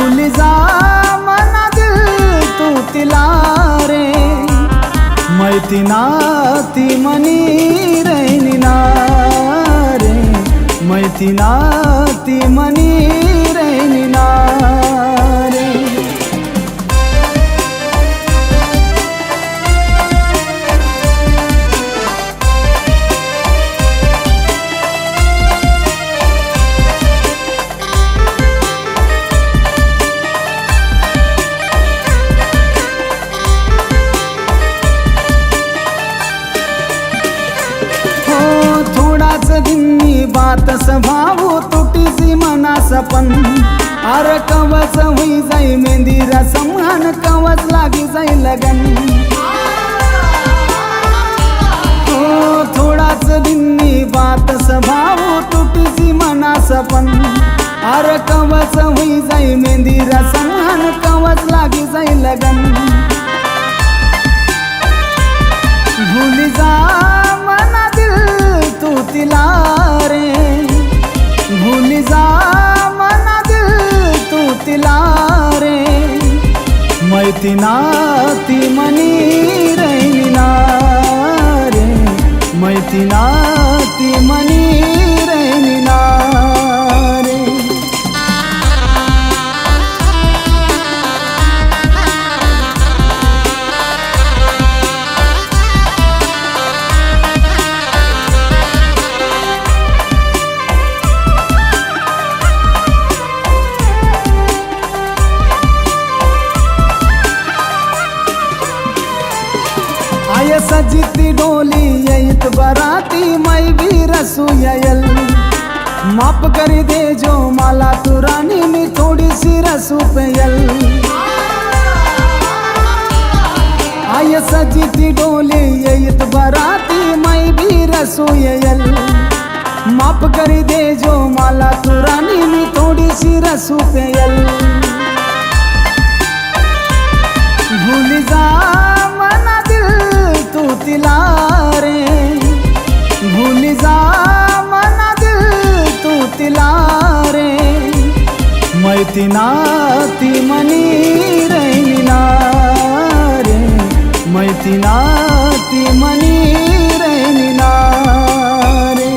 भूल जा मना दिल तू तिला रे, मैतीना ती मनी रैनिना रे, मैतीना ती मनी रैनिना रे। दिन्नी बात स्वभाव तुटीची मनास पण, अर कवच होई जाई मेहंदी रसम अन कवच लागी जाई लगन। हो थोडाच दिन्नी बात स्वभाव तुटीची मनास पण, अर कवच होई जाई मेहंदी रसम अन कवच लागी जाई लगन। भूल जा मना दिल तू तिला रे, भूल जा मना दिल तू तिला रे, मैतीना ती मनी रैनिना रे, मैतीना ती मनी रैनिना रे। आय सजिती डोली येत बराती मैं भी रसू येल, माफ करी दे जो मला तू रानी मी थोड़ी सी रसू पेयल। आय सजिती डोली येत बराती मैं भी रसू येल, माफ करी दे जो मला तू रानी मी थोड़ी सी रसू पेयल। भूल जा मना दिल तू तिला रे, भूल जा मना दिल तू तिला रे, मैतीना ती मनी रैनिना रे, मैतीना ती मनी रैनिना रे।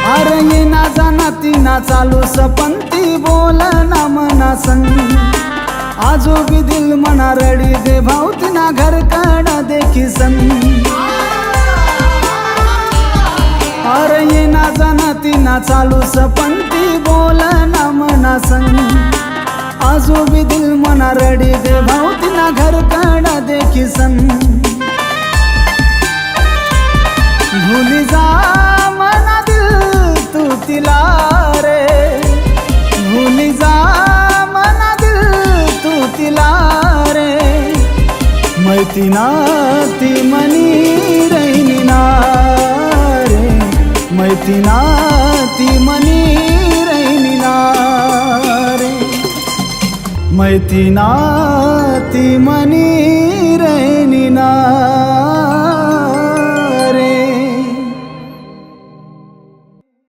अरे ये ना जाना ती ना चालू सपंती बोल ना मना संग, आजो भी दिल मना रडी दे भावती ना घर काढा देखी सन। अरे ये ना जाना ती ना चालू सपंती बोल ना मना संग, आजो भी दिल मना रडी दे भावती ना घर काढा देखी सन। भूल जा मना तू तिला रे, भूल जा मना दिल तू तिला रे, मैतीना ती मनी रैनिना रे, मैतीना ती मनी रैनिना रे, मैतीना ती मनी रैनिना।